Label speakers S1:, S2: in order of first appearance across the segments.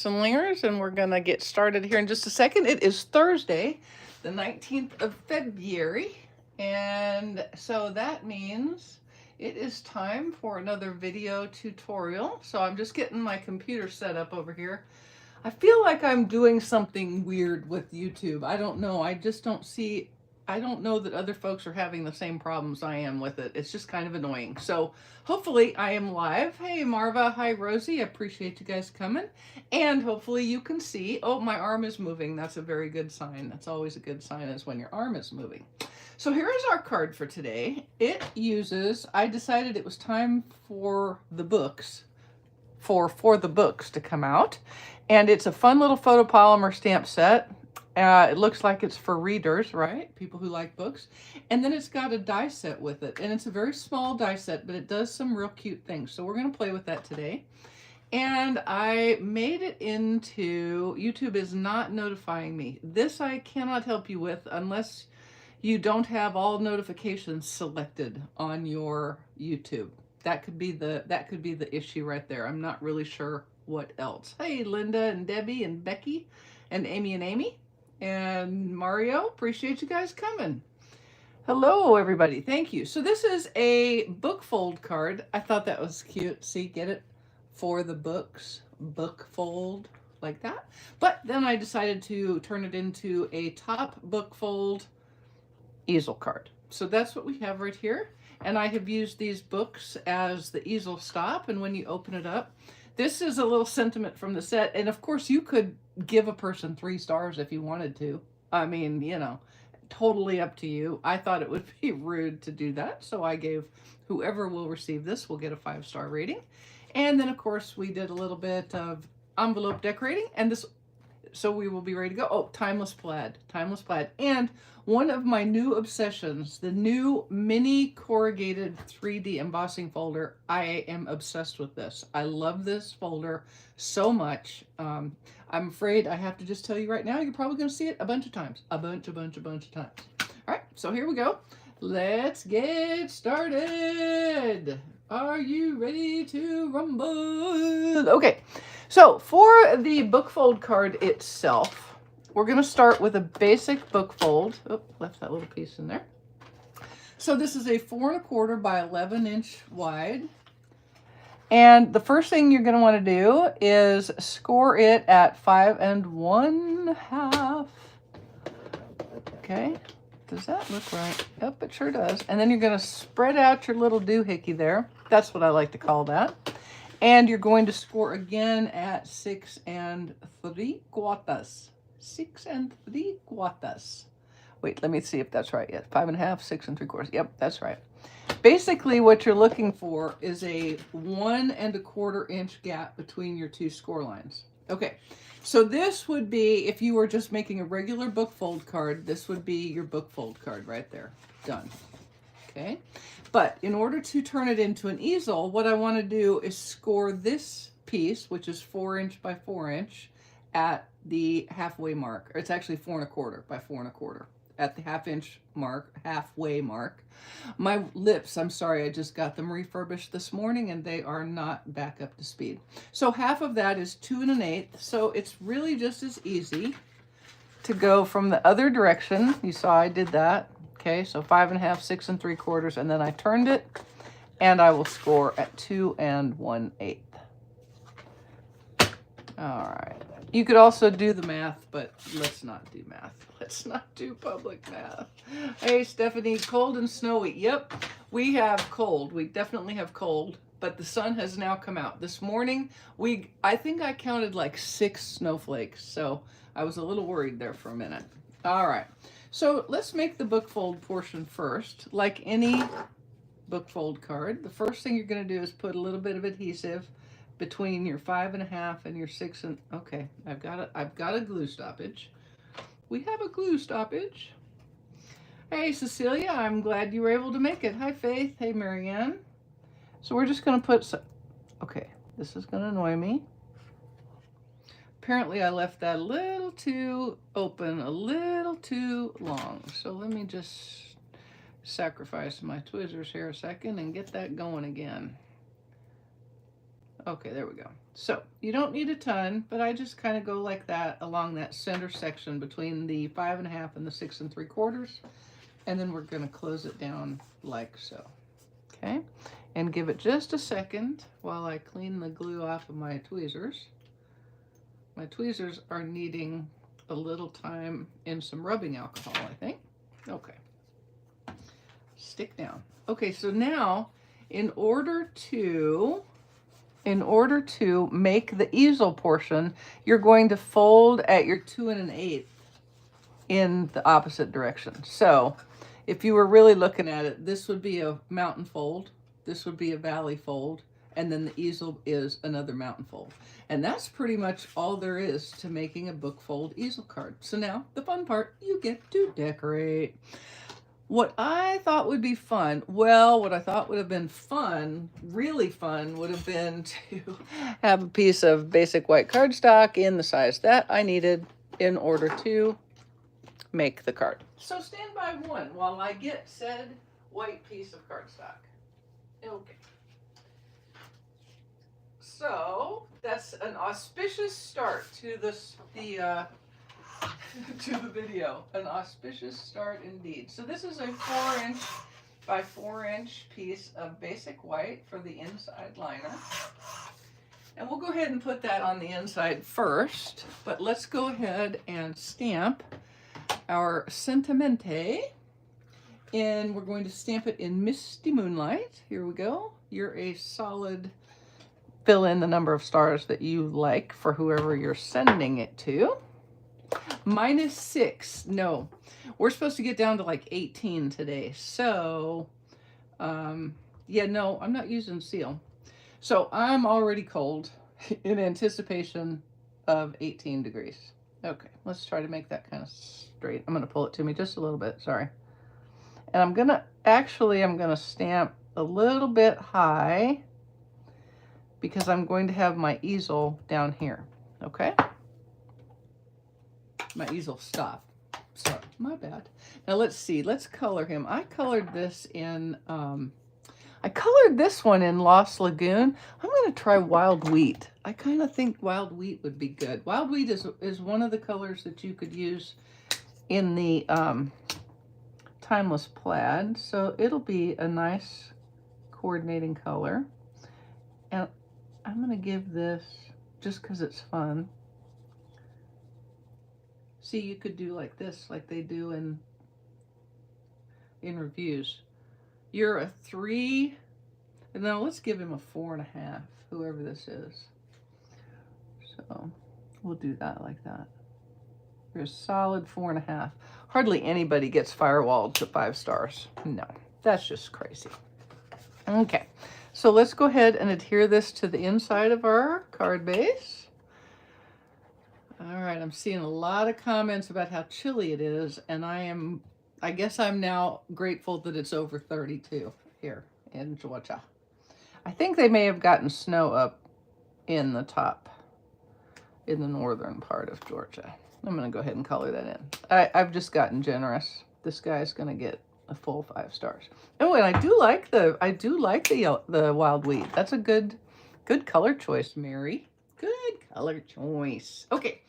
S1: Stamps-N-Lingers, and we're gonna get started here in just a second. It is Thursday, the 19th of February, and so that means it is time for another video tutorial. So I'm just getting my computer set up over here. I feel like I'm doing something weird with YouTube. I don't know. I don't know that other folks are having the same problems I am with it. It's just kind of annoying. So hopefully I am live. Hey, Marva. Hi, Rosie. I appreciate you guys coming. And hopefully you can see, oh, my arm is moving. That's a very good sign. That's always a good sign, is when your arm is moving. So here is our card for today. I decided it was time for the books, for the books to come out. And it's a fun little photopolymer stamp set. It looks like it's for readers, right? People who like books. And then it's got a die set with it. And it's a very small die set, but it does some real cute things. So we're going to play with that today. And I made it into, YouTube is not notifying me. This I cannot help you with unless you don't have all notifications selected on your YouTube. That could be the issue right there. I'm not really sure what else. Hey, Linda and Debbie and Becky and Amy and Mario, appreciate you guys coming. Hello, everybody. Thank you. So this is a book fold card. I thought that was cute. See, get it? For the books, book fold, like that. But then I decided to turn it into a top book fold easel card. So that's what we have right here. And I have used these books as the easel stop. And when you open it up, this is a little sentiment from the set. And of course, you could give a person 3 stars if you wanted to. I mean, you know, totally up to you. I thought it would be rude to do that. So I gave whoever will receive this will get a 5-star rating. And then, of course, we did a little bit of envelope decorating. And this, so we will be ready to go. Oh, timeless plaid. Timeless plaid. And one of my new obsessions, the new mini corrugated 3D embossing folder. I am obsessed with this. I love this folder so much. I'm afraid I have to just tell you right now, you're probably going to see it a bunch of times. A bunch of times. All right, so here we go. Let's get started. Are you ready to rumble? Okay, so for the book fold card itself, we're going to start with a basic book fold. Oh, left that little piece in there. So this is a 4 1/4 by 11 inch wide. And the first thing you're going to want to do is score it at 5 1/2. Okay. Does that look right? Yep, it sure does. And then you're going to spread out your little doohickey there. That's what I like to call that. And you're going to score again at 6 3/4. 6 3/4. Wait, let me see if that's right yet. 5 1/2, 6 3/4. Yep, that's right. Basically, what you're looking for is a 1 1/4 inch gap between your 2 score lines. Okay, so this would be, if you were just making a regular book fold card, this would be your book fold card right there. Done. Okay, but in order to turn it into an easel, what I want to do is score this piece, which is 4 inch by 4 inch, at the halfway mark. It's actually 4 1/4 by 4 1/4. At the halfway mark. My lips, I'm sorry, I just got them refurbished this morning and they are not back up to speed. So half of that is 2 1/8. So it's really just as easy to go from the other direction. You saw I did that. Okay, so 5 1/2, 6 3/4, and then I turned it and I will score at 2 1/8. All right. You could also do the math, but let's not do math. Let's not do public math. Hey, Stephanie, cold and snowy. Yep, we have cold. We definitely have cold, but the sun has now come out. This morning, I think I counted like 6 snowflakes, so I was a little worried there for a minute. All right, so let's make the book fold portion first. Like any book fold card, the first thing you're going to do is put a little bit of adhesive between your 5 1/2 and your 6 okay, I've got a glue stoppage. We have a glue stoppage. Hey, Cecilia, I'm glad you were able to make it. Hi, Faith. Hey, Marianne. So we're just going to put some, okay, this is going to annoy me. Apparently I left that a little too open, a little too long. So let me just sacrifice my tweezers here a second and get that going again. Okay, there we go. So you don't need a ton, but I just kind of go like that along that center section between the 5.5 and the 6 3/4. And then we're going to close it down like so. Okay, and give it just a second while I clean the glue off of my tweezers. My tweezers are needing a little time in some rubbing alcohol, I think. Okay, stick down. Okay, so now in order to make the easel portion, you're going to fold at your 2 1/8 in the opposite direction. So if you were really looking at it, this would be a mountain fold, this would be a valley fold, and then the easel is another mountain fold. And that's pretty much all there is to making a book fold easel card. So now the fun part, you get to decorate. What I thought would be fun, well, what I thought would have been fun, really fun, would have been to have a piece of basic white cardstock in the size that I needed in order to make the card. So stand by one while I get said white piece of cardstock. Okay. So that's an auspicious start to to the video. An auspicious start indeed. So this is a 4" by 4" piece of basic white for the inside liner. And we'll go ahead and put that on the inside first, but let's go ahead and stamp our Sentimente. And we're going to stamp it in Misty Moonlight. Here we go. You're a solid, fill in the number of stars that you like for whoever you're sending it to. -6. No, we're supposed to get down to like 18 today. So, yeah, no, I'm not using seal. So I'm already cold in anticipation of 18 degrees. Okay, let's try to make that kind of straight. I'm going to pull it to me just a little bit. Sorry. And I'm going to stamp a little bit high because I'm going to have my easel down here. Okay. My easel stop. Sorry, my bad. Now let's see. Let's color him. I colored this in, I colored this one in Lost Lagoon. I'm going to try Wild Wheat. I kind of think Wild Wheat would be good. Wild Wheat is one of the colors that you could use in the Timeless Plaid. So it'll be a nice coordinating color. And I'm going to give this, just because it's fun. See, you could do like this, like they do in reviews. You're a 3, and now let's give him a 4.5, whoever this is. So we'll do that like that. You're a solid 4.5. Hardly anybody gets firewalled to 5 stars. No, that's just crazy. Okay, so let's go ahead and adhere this to the inside of our card base. All right, I'm seeing a lot of comments about how chilly it is, and I guess I'm now grateful that it's over 32 here in Georgia. I think they may have gotten snow up in the top, in the northern part of Georgia. I'm going to go ahead and color that in. I've just gotten generous. This guy's going to get a full 5 stars. Oh, and I do like the Wild Wheat. That's a good color choice, Mary. Good color choice. Okay,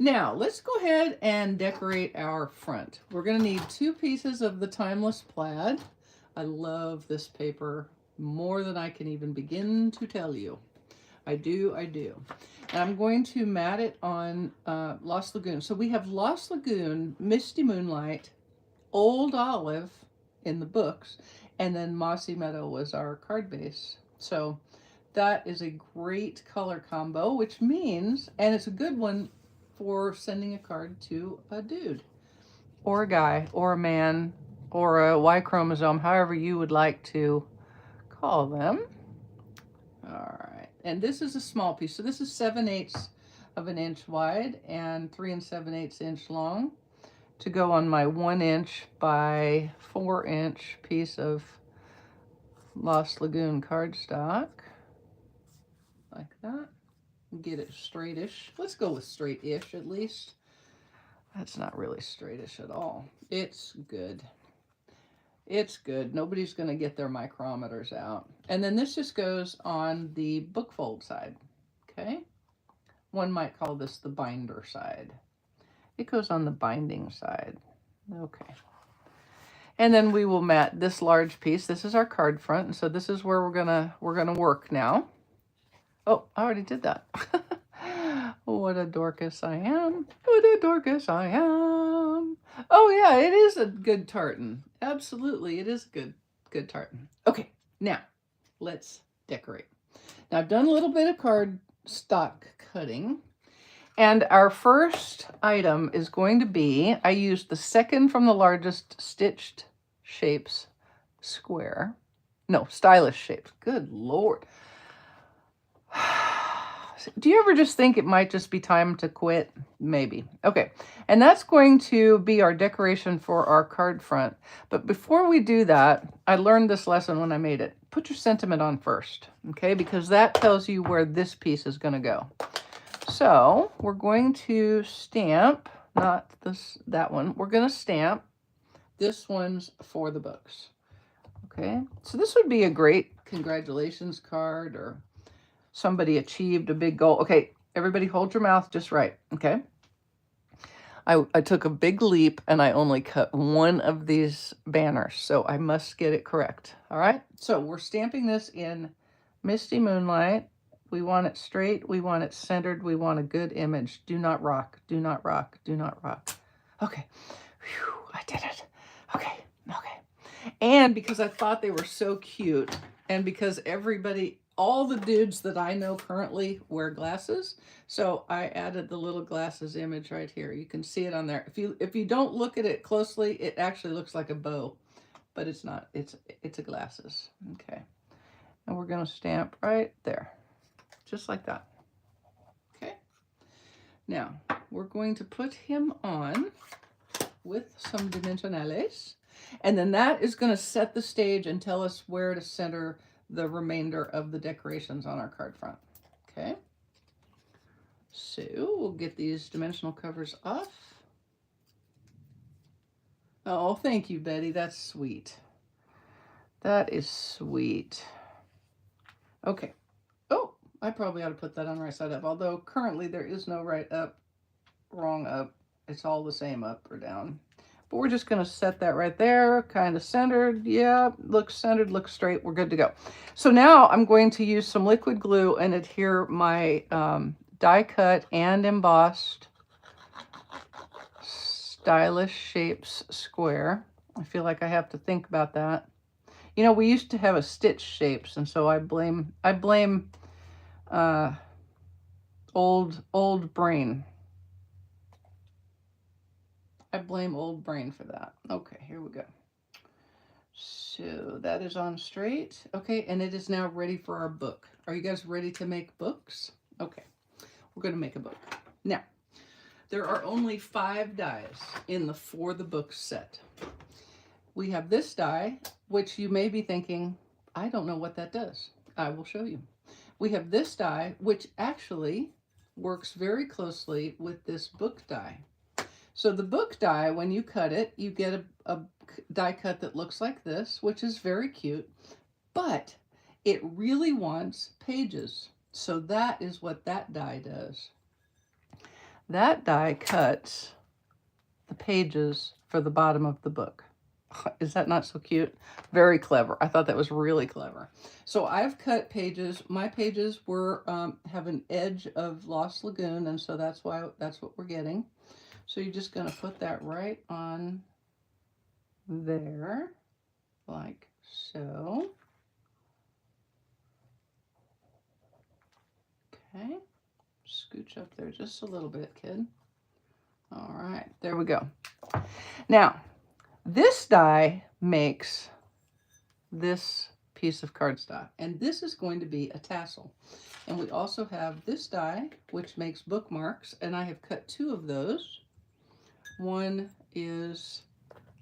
S1: now let's go ahead and decorate our front. We're going to need 2 pieces of the Timeless Plaid. I love this paper more than I can even begin to tell you. I do. And I'm going to mat it on Lost Lagoon. So we have Lost Lagoon, Misty Moonlight, Old Olive in the books, and then Mossy Meadow was our card base. So that is a great color combo, which means, and it's a good one for sending a card to a dude or a guy or a man or a Y chromosome, however you would like to call them. All right, and this is a small piece. So this is 7/8 of an inch wide and 3 7/8 inch long to go on my 1 inch by 4 inch piece of Lost Lagoon cardstock. Like that. Get it straightish. Let's go with straight-ish at least. That's not really straightish at all. It's good. It's good. Nobody's going to get their micrometers out. And then this just goes on the book fold side. Okay. One might call this the binder side. It goes on the binding side. Okay. And then we will mat this large piece. This is our card front. And so this is where we're gonna work now. Oh, I already did that. What a Dorcas I am. What a Dorcas I am. Oh yeah, it is a good tartan. Absolutely, it is a good tartan. Okay, now let's decorate. Now I've done a little bit of card stock cutting. And our first item is going to be, I used the second from the largest stitched shapes square. No, stylish shapes. Good Lord. Do you ever just think it might just be time to quit? Maybe. Okay. And that's going to be our decoration for our card front. But before we do that, I learned this lesson when I made it. Put your sentiment on first, okay? Because that tells you where this piece is going to go. So we're going to stamp, not that one. We're going to stamp. This one's for the books. Okay. So this would be a great congratulations card, or somebody achieved a big goal. Okay. Everybody hold your mouth just right. Okay. I took a big leap and I only cut one of these banners. So I must get it correct. All right. So we're stamping this in Misty Moonlight. We want it straight. We want it centered. We want a good image. Do not rock. Do not rock. Do not rock. Okay. Whew, I did it. Okay. Okay. And because I thought they were so cute, and because all the dudes that I know currently wear glasses, so I added the little glasses image right here. You can see it on there. If you don't look at it closely, it actually looks like a bow, but it's not. It's a glasses. Okay. And we're going to stamp right there. Just like that. Okay. Now, we're going to put him on with some dimensionales. And then that is going to set the stage and tell us where to center the remainder of the decorations on our card front. Okay. So we'll get these dimensional covers off. Oh, thank you, Betty. That's sweet. That is sweet. Okay. Oh, I probably ought to put that on right side up, although currently there is no right up, wrong up. It's all the same up or down. But we're just going to set that right there, kind of centered. Yeah, looks centered, looks straight. We're good to go. So now I'm going to use some liquid glue and adhere my die cut and embossed stylish shapes square. I feel like I have to think about that. You know, we used to have a stitch shapes, and so I blame old brain. I blame old brain for that. Okay, here we go. So that is on straight. Okay, and it is now ready for our book. Are you guys ready to make books? Okay, we're going to make a book. Now, there are only 5 dies in the For the Books set. We have this die, which you may be thinking, I don't know what that does. I will show you. We have this die, which actually works very closely with this book die. So the book die, when you cut it, you get a die cut that looks like this, which is very cute, but it really wants pages. So that is what that die does. That die cuts the pages for the bottom of the book. Is that not so cute? Very clever. I thought that was really clever. So I've cut pages. My pages were have an edge of Lost Lagoon, and so that's what we're getting. So you're just going to put that right on there, like so. Okay. Scooch up there just a little bit, kid. All right, there we go. Now, this die makes this piece of cardstock, and this is going to be a tassel. And we also have this die, which makes bookmarks, and I have cut 2 of those. One is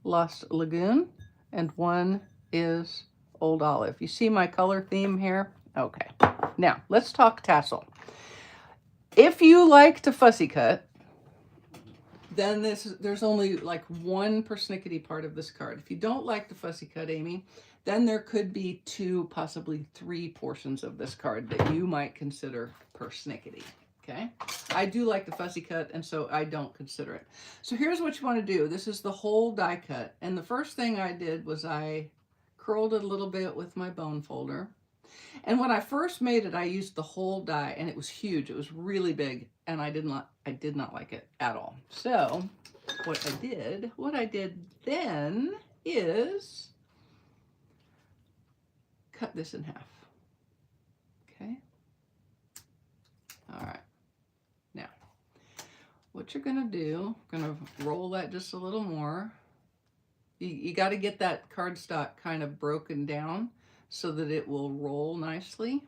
S1: Lost Lagoon, and one is Old Olive. You see my color theme here? Okay. Now, let's talk tassel. If you like to fussy cut, then there's only like one persnickety part of this card. If you don't like the fussy cut, Amy, then there could be 2, possibly 3 portions of this card that you might consider persnickety. Okay, I do like the fussy cut, and so I don't consider it. So here's what you want to do. This is the whole die cut, and the first thing I did was I curled it a little bit with my bone folder. And when I first made it, I used the whole die, and it was huge. It was really big, and I did not like it at all. So what I did then is cut this in half. Okay. All right. Now, what you're gonna do, gonna roll that just a little more. You got to get that cardstock kind of broken down so that it will roll nicely.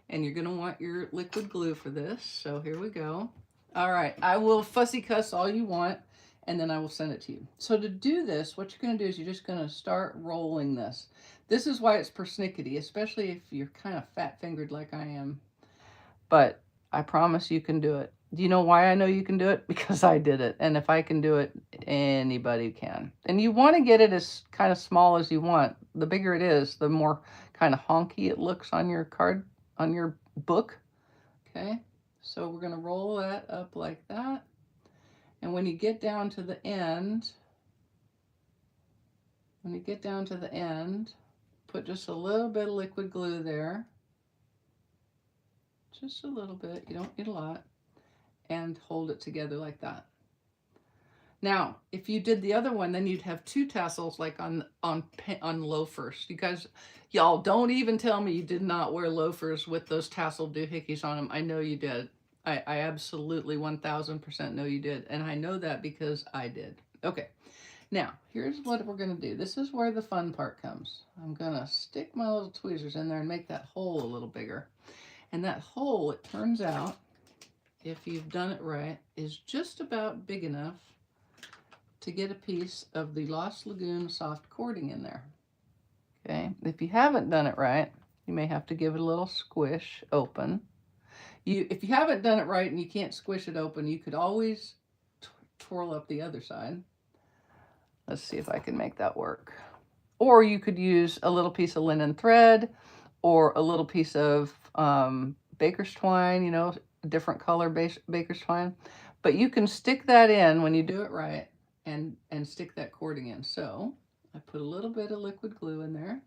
S1: And you're going to want your liquid glue for this. So here we go. All right, I will fussy cuss all you want, and then I will send it to you. So to do this, what you're going to do is you're just going to start rolling this. This is why it's persnickety, especially if you're kind of fat-fingered like I am. But I promise you can do it. Do you know why I know you can do it? Because I did it. And if I can do it, anybody can. And you want to get it as kind of small as you want. The bigger it is, the more kind of honky it looks on your card, on your book. Okay, so we're going to roll that up like that. And when you get down to the end, put just a little bit of liquid glue there. Just a little bit. You don't need a lot. And hold it together like that. Now, if you did the other one, then you'd have 2 tassels like on loafers. You guys, y'all don't even tell me you did not wear loafers with those tassel doohickeys on them. I know you did. I absolutely 1000% know you did. And I know that because I did. Okay. Now, here's what we're going to do. This is where the fun part comes. I'm going to stick my little tweezers in there and make that hole a little bigger. And that hole, it turns out, if you've done it right, is just about big enough to get a piece of the Lost Lagoon soft cording in there. Okay, if you haven't done it right, you may have to give it a little squish open. If you haven't done it right and you can't squish it open, you could always twirl up the other side. Let's see if I can make that work. Or you could use a little piece of linen thread or a little piece of baker's twine, you know, different color baker's twine. But you can stick that in when you do it right and stick that cording in. So I put a little bit of liquid glue in there.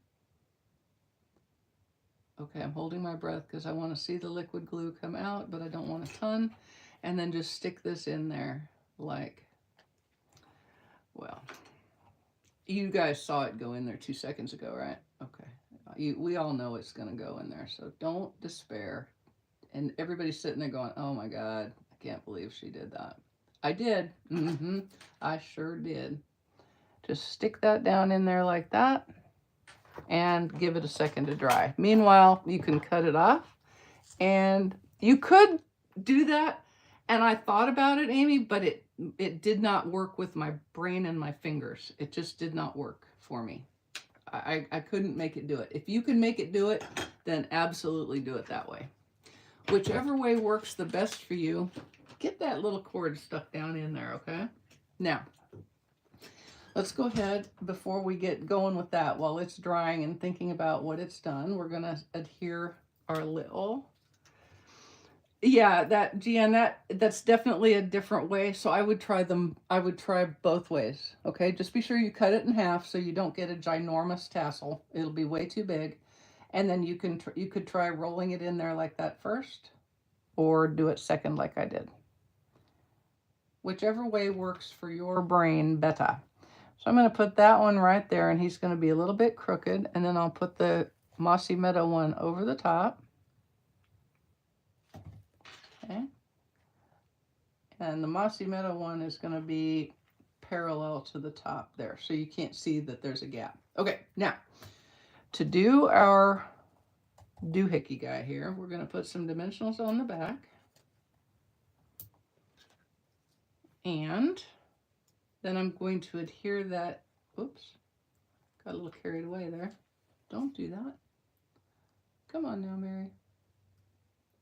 S1: Okay, I'm holding my breath because I want to see the liquid glue come out, but I don't want a ton. And then just stick this in there like, well, you guys saw it go in there 2 seconds ago, right? Okay. We all know it's going to go in there, so don't despair. And everybody's sitting there going, oh my God, I can't believe she did that. I did. I sure did. Just stick that down in there like that and give it a second to dry. Meanwhile, you can cut it off. And you could do that. And I thought about it, Amy, but it did not work with my brain and my fingers. It just did not work for me. I couldn't make it do it. If you can make it do it, then absolutely do it that way. Whichever way works the best for you, get that little cord stuck down in there, okay? Now, let's go ahead, before we get going with that, while it's drying and thinking about what it's done, we're going to adhere our little. Yeah, that's definitely a different way. So I would try both ways, okay? Just be sure you cut it in half so you don't get a ginormous tassel. It'll be way too big. And then you could try rolling it in there like that first, or do it second like I did. Whichever way works for your brain better. So I'm going to put that one right there, and he's going to be a little bit crooked, and then I'll put the Mossy Meadow one over the top. Okay. And the Mossy Meadow one is going to be parallel to the top there, so you can't see that there's a gap. Okay, now, to do our doohickey guy here, we're going to put some dimensionals on the back. And then I'm going to adhere that, oops, got a little carried away there. Don't do that. Come on now, Mary.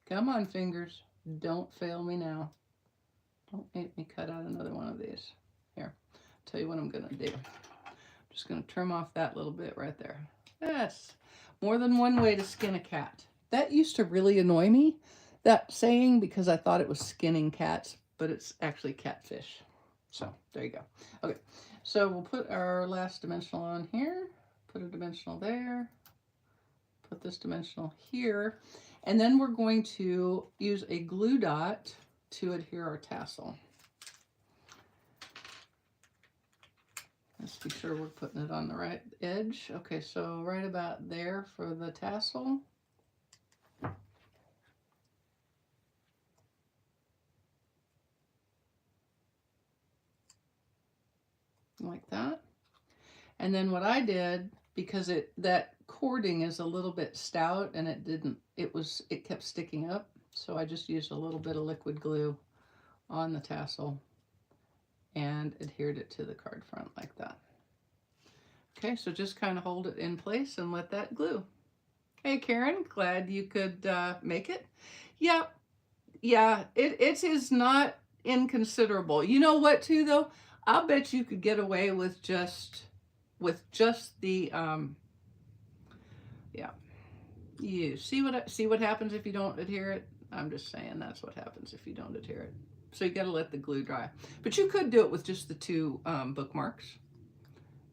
S1: Come on, fingers. Don't fail me now. Don't make me cut out another one of these. Here, I'll tell you what I'm gonna do. I'm just gonna trim off that little bit right there. That's more than one way to skin a cat. That used to really annoy me, that saying, because I thought it was skinning cats, but it's actually catfish. So there you go. Okay, so we'll put our last dimensional on here, put a dimensional there, put this dimensional here, and then we're going to use a glue dot to adhere our tassel. Let's be sure we're putting it on the right edge. Okay, so right about there for the tassel. Like that. And then what I did, because that cording is a little bit stout and it kept sticking up, so I just used a little bit of liquid glue on the tassel and adhered it to the card front like that. Okay, so just kind of hold it in place and let that glue. Hey Karen, glad you could make it. Yeah, it is not inconsiderable. You know what too though? I'll bet you could get away with just the yeah. You see what happens if you don't adhere it? I'm just saying that's what happens if you don't adhere it. So you got to let the glue dry. But you could do it with just the two bookmarks.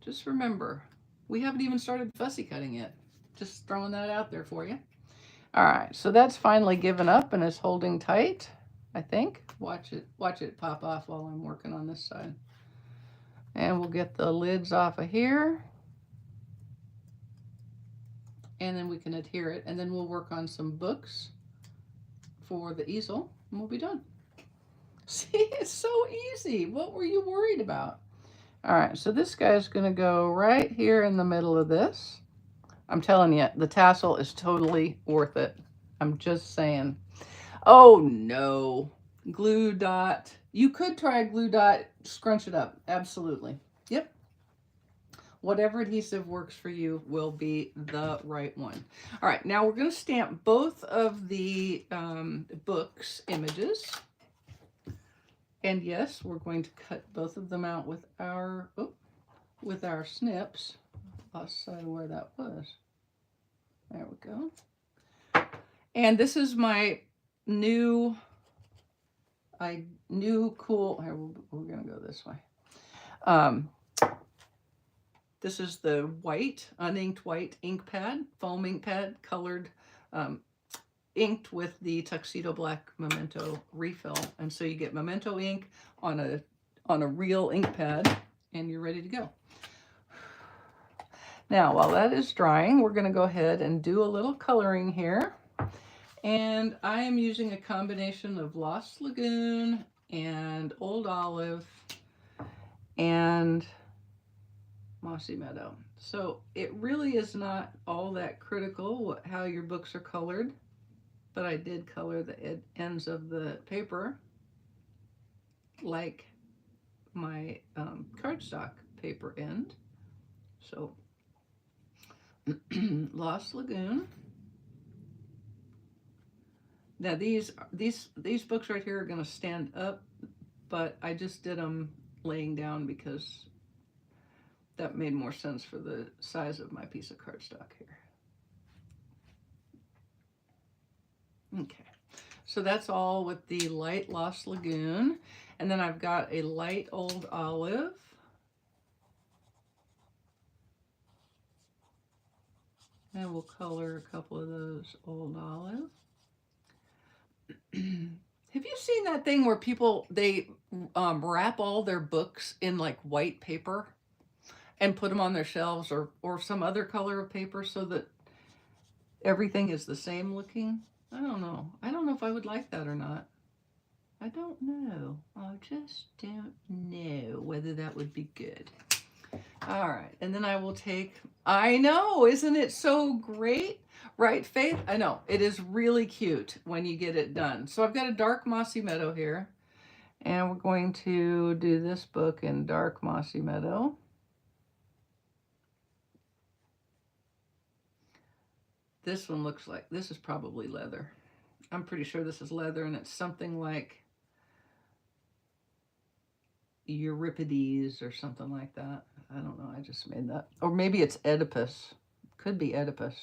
S1: Just remember, we haven't even started fussy cutting yet. Just throwing that out there for you. All right, so that's finally given up and is holding tight, I think. Watch it pop off while I'm working on this side. And we'll get the lids off of here. And then we can adhere it, and then we'll work on some books for the easel, and we'll be done. See, it's so easy. What were you worried about? All right, so this guy's gonna go right here in the middle of this. I'm telling you, the tassel is totally worth it. I'm just saying. Oh no, glue dot. You could try a glue dot, scrunch it up, absolutely. Yep. Whatever adhesive works for you will be the right one. All right, now we're going to stamp both of the books images. And yes, we're going to cut both of them out with our snips. Lost sight of where that was. There we go. And this is my new cool, here, we're going to go this way. This is the white, uninked white ink pad, foam ink pad, colored, inked with the Tuxedo Black Memento refill. And so you get Memento ink on a real ink pad, and you're ready to go. Now, while that is drying, we're going to go ahead and do a little coloring here. And I am using a combination of Lost Lagoon and Old Olive and Mossy Meadow. So it really is not all that critical how your books are colored, but I did color the ends of the paper like my cardstock paper end. So Lost Lagoon. Now these books right here are going to stand up, but I just did them laying down because that made more sense for the size of my piece of cardstock here. Okay, so that's all with the light Lost Lagoon. And then I've got a light Old Olive. And we'll color a couple of those Old Olive. Have you seen that thing where people, they wrap all their books in like white paper and put them on their shelves or some other color of paper so that everything is the same looking? I don't know. I don't know if I would like that or not. I don't know. I just don't know whether that would be good. All right, and then I will take, I know, isn't it so great? Right, Faith? I know, it is really cute when you get it done. So I've got a dark Mossy Meadow here, and we're going to do this book in dark Mossy Meadow. This one looks like, this is probably leather. I'm pretty sure this is leather, and it's something like Euripides or something like that. I don't know, I just made that. Or maybe it's Oedipus. Could be Oedipus.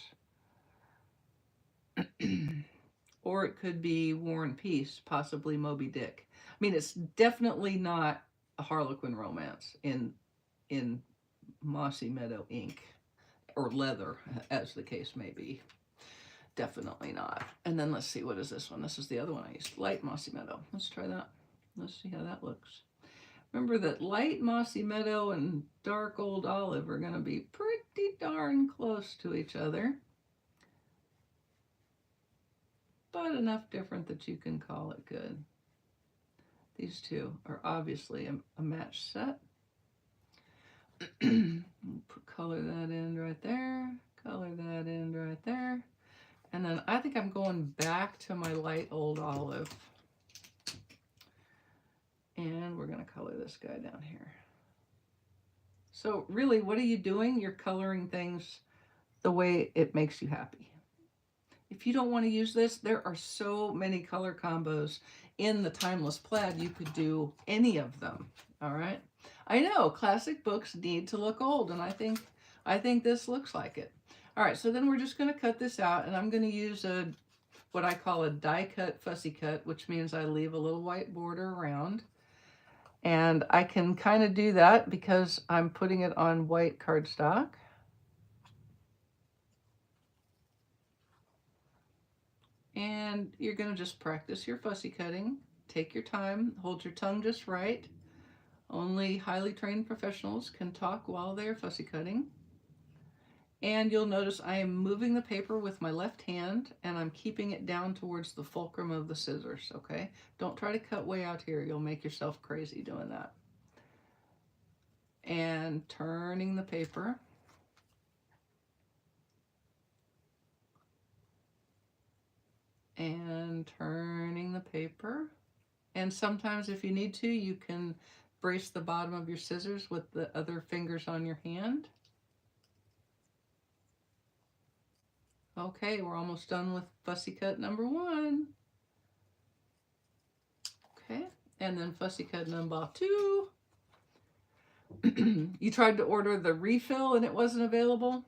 S1: Or it could be War and Peace, possibly Moby Dick. I mean, it's definitely not a Harlequin romance in Mossy Meadow ink or leather, as the case may be. Definitely not. And then let's see, what is this one? This is the other one I used, Light Mossy Meadow. Let's try that. Let's see how that looks. Remember that light Mossy Meadow and dark Old Olive are going to be pretty darn close to each other, but enough different that you can call it good. These two are obviously a match set. Color that in right there, color that in right there. And then I think I'm going back to my light Old Olive. And we're going to color this guy down here. So really, what are you doing? You're coloring things the way it makes you happy. If you don't want to use this, there are so many color combos in the Timeless Plaid. You could do any of them, all right? I know, classic books need to look old, and I think this looks like it. All right, so then we're just going to cut this out, and I'm going to use what I call a die cut fussy cut, which means I leave a little white border around. And I can kind of do that because I'm putting it on white cardstock. And you're going to just practice your fussy cutting. Take your time, hold your tongue just right. Only highly trained professionals can talk while they're fussy cutting. And you'll notice I am moving the paper with my left hand, and I'm keeping it down towards the fulcrum of the scissors, okay? Don't try to cut way out here. You'll make yourself crazy doing that. And turning the paper. And turning the paper. And sometimes if you need to, you can brace the bottom of your scissors with the other fingers on your hand. Okay, we're almost done with fussy cut number 1. Okay, and then fussy cut number 2. You tried to order the refill and it wasn't available?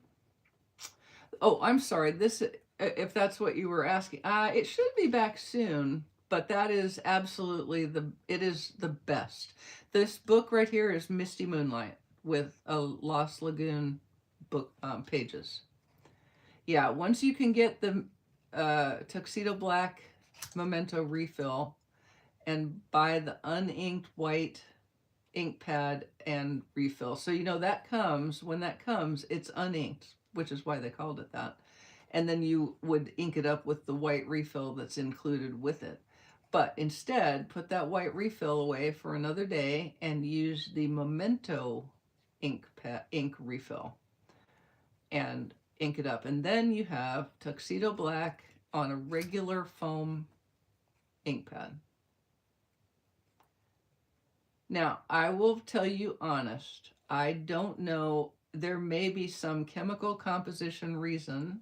S1: Oh, I'm sorry. This, if that's what you were asking, it should be back soon, but that is absolutely it is the best. This book right here is Misty Moonlight with a Lost Lagoon book pages. Yeah, once you can get the Tuxedo Black Memento refill and buy the uninked white ink pad and refill. So you know that comes, when that comes, it's uninked, which is why they called it that. And then you would ink it up with the white refill that's included with it. But instead, put that white refill away for another day and use the Memento ink refill and ink it up. And then you have Tuxedo Black on a regular foam ink pad. Now, I will tell you honest, I don't know, there may be some chemical composition reason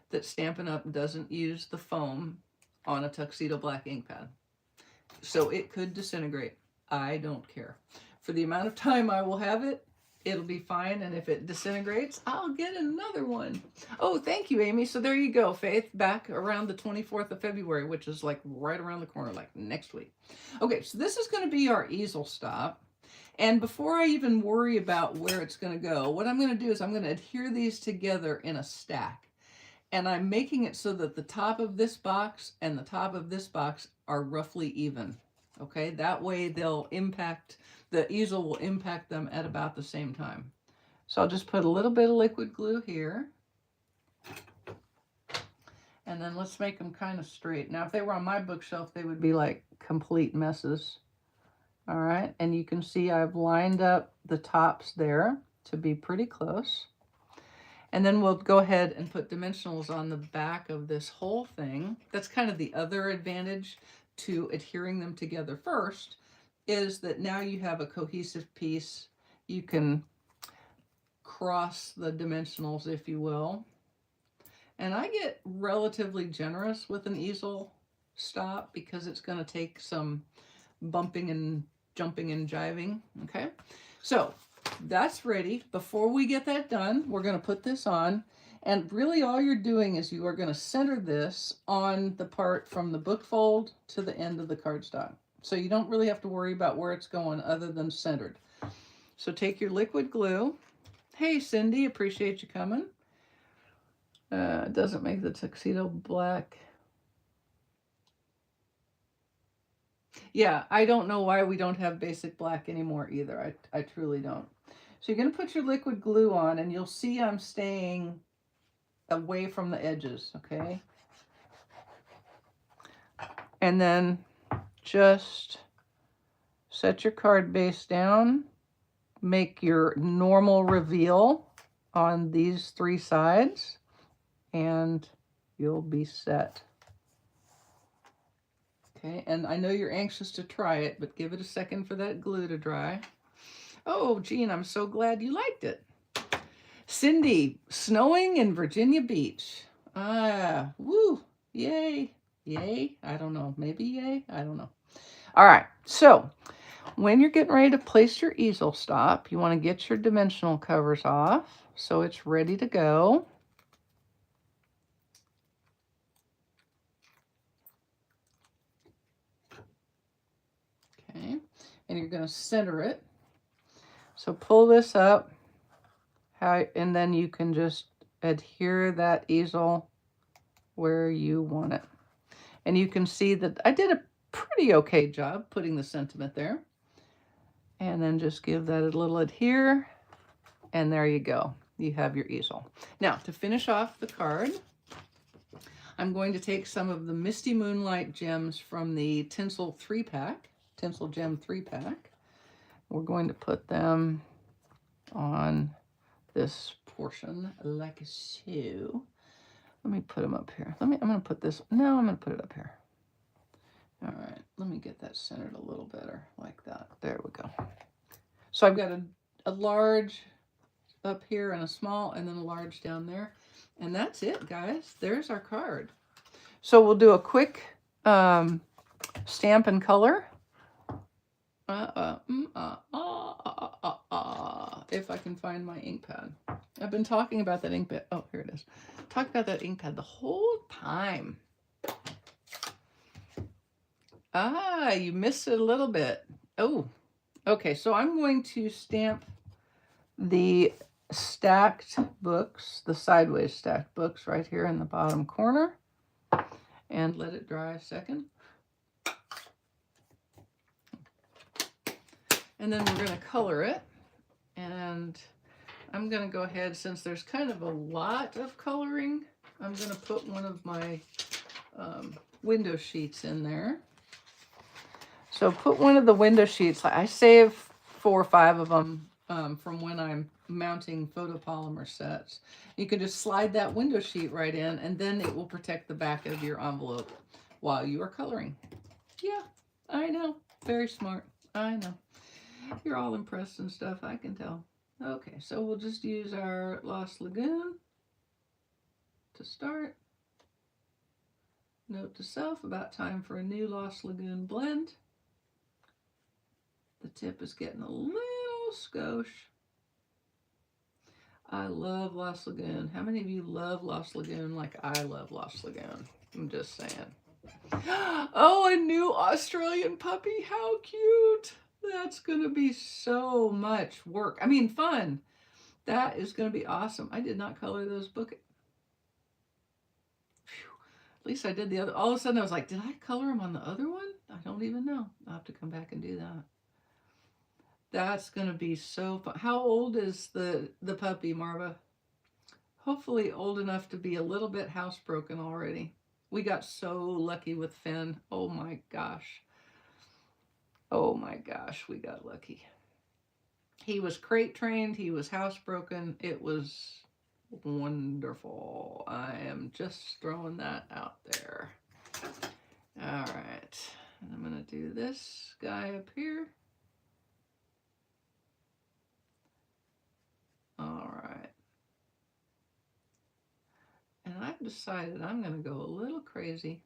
S1: that Stampin' Up! Doesn't use the foam on a Tuxedo Black ink pad. So it could disintegrate. I don't care. For the amount of time I will have it, it'll be fine, and if it disintegrates, I'll get another one. Oh, thank you, Amy. So there you go, Faith, back around the 24th of February, which is like right around the corner, like next week. Okay, so this is going to be our easel stop. And before I even worry about where it's going to go, what I'm going to do is I'm going to adhere these together in a stack. And I'm making it so that the top of this box and the top of this box are roughly even. Okay, that way they'll impact, the easel will impact them at about the same time. So I'll just put a little bit of liquid glue here. And then let's make them kind of straight. Now, if they were on my bookshelf, they would be like complete messes. All right, and you can see I've lined up the tops there to be pretty close. And then we'll go ahead and put dimensionals on the back of this whole thing. That's kind of the other advantage to adhering them together first, is that now you have a cohesive piece. You can cross the dimensionals, if you will. And I get relatively generous with an easel stop because it's going to take some bumping and jumping and jiving, okay? So that's ready. Before we get that done, we're going to put this on. And really all you're doing is you are going to center this on the part from the book fold to the end of the cardstock. So you don't really have to worry about where it's going other than centered. So take your liquid glue. Hey, Cindy, appreciate you coming. It doesn't make the tuxedo black. Yeah, I don't know why we don't have basic black anymore either. I truly don't. So you're going to put your liquid glue on, and you'll see I'm staying away from the edges, okay? And then just set your card base down. Make your normal reveal on these 3 sides, and you'll be set. Okay, and I know you're anxious to try it, but give it a second for that glue to dry. Oh, Jean, I'm so glad you liked it. Cindy, snowing in Virginia Beach. Ah, woo, yay, yay. I don't know, maybe yay, I don't know. All right, so when you're getting ready to place your easel stop, you want to get your dimensional covers off so it's ready to go. Okay, and you're going to center it. So pull this up, and then you can just adhere that easel where you want it. And you can see that I did a pretty okay job putting the sentiment there. And then just give that a little adhere, and there you go. You have your easel. Now, to finish off the card, I'm going to take some of the Misty Moonlight gems from the Tinsel 3-pack, Tinsel Gem 3-pack. We're going to put them on this portion like so. Let me put them up here. I'm going to put this, no, I'm going to put it up here. All right, let me get that centered a little better like that. There we go. So I've got a large up here and a small and then a large down there. And that's it, guys. There's our card. So we'll do a quick Stampin' Color. If I can find my ink pad. I've been talking about that ink pad. Oh, here it is. Talk about that ink pad the whole time. Ah, you missed it a little bit. Oh, okay. So I'm going to stamp the stacked books, the sideways stacked books right here in the bottom corner, and let it dry a second. And then we're going to color it. And I'm going to go ahead, since there's kind of a lot of coloring, I'm going to put one of my window sheets in there. So put one of the window sheets. I save 4 or 5 of them from when I'm mounting photopolymer sets. You can just slide that window sheet right in, and then it will protect the back of your envelope while you are coloring. Yeah, I know. Very smart. I know. You're all impressed and stuff, I can tell. Okay, so we'll just use our Lost Lagoon to start. Note to self, about time for a new Lost Lagoon blend. The tip is getting a little skosh. I love Lost Lagoon. How many of you love Lost Lagoon like I love Lost Lagoon? I'm just saying. Oh, a new Australian puppy. How cute. That's going to be so much work. I mean, fun. That is going to be awesome. I did not color those books. At least I did the other. All of a sudden I was like, did I color them on the other one? I don't even know. I'll have to come back and do that. That's going to be so fun. How old is the puppy, Marva? Hopefully old enough to be a little bit housebroken already. We got so lucky with Finn. Oh my gosh. Oh my gosh, we got lucky. He was crate trained. He was housebroken. It was wonderful. I am just throwing that out there. All right. And I'm going to do this guy up here. All right. And I've decided I'm going to go a little crazy.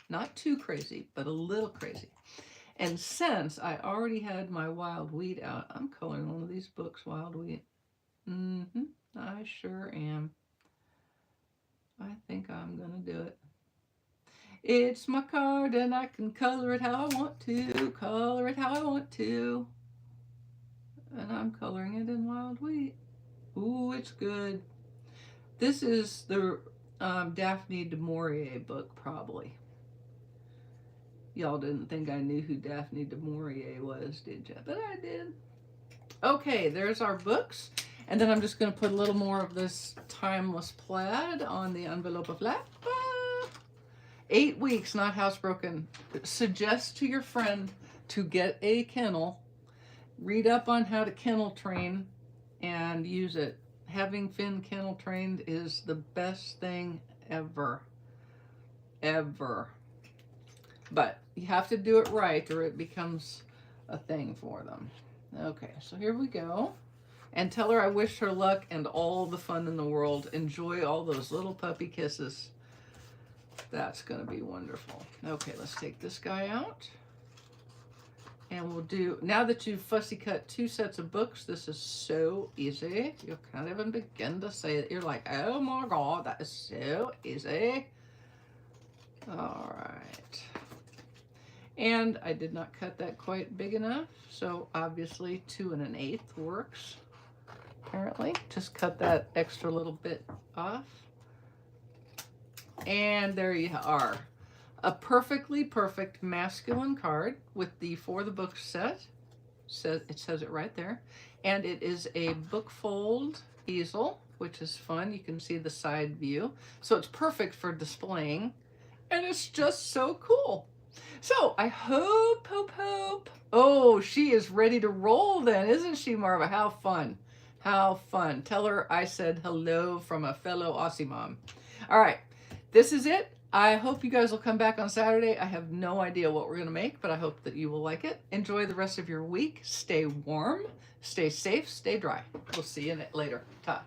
S1: Not too crazy, but a little crazy. And since I already had my wild wheat out, I'm coloring one of these books wild wheat. I sure am. I think I'm gonna do it. It's my card and I can color it how I want to, color it how I want to. And I'm coloring it in wild wheat. Ooh, it's good. This is the Daphne du Maurier book, probably. Y'all didn't think I knew who Daphne du Maurier was, did you? But I did. Okay, there's our books. And then I'm just going to put a little more of this timeless plaid on the envelope of flap. 8 weeks, not housebroken. Suggest to your friend to get a kennel. Read up on how to kennel train and use it. Having Finn kennel trained is the best thing ever. Ever. But you have to do it right or it becomes a thing for them. Okay, so here we go. And tell her I wish her luck and all the fun in the world. Enjoy all those little puppy kisses. That's going to be wonderful. Okay, let's take this guy out. And we'll do, now that you've fussy cut 2 sets of books, this is so easy. You can't even begin to say it. You're like, oh my God, that is so easy. All right. And I did not cut that quite big enough. So obviously 2 1/8 works. Apparently, just cut that extra little bit off. And there you are. A perfectly perfect masculine card with the For the Book set. It says it right there. And it is a book fold easel, which is fun. You can see the side view. So it's perfect for displaying. And it's just so cool. So I hope. Oh, she is ready to roll then, isn't she, Marva? How fun. How fun. Tell her I said hello from a fellow Aussie mom. All right, this is it. I hope you guys will come back on Saturday. I have no idea what we're going to make, but I hope that you will like it. Enjoy the rest of your week. Stay warm, stay safe, stay dry. We'll see you later. Ta.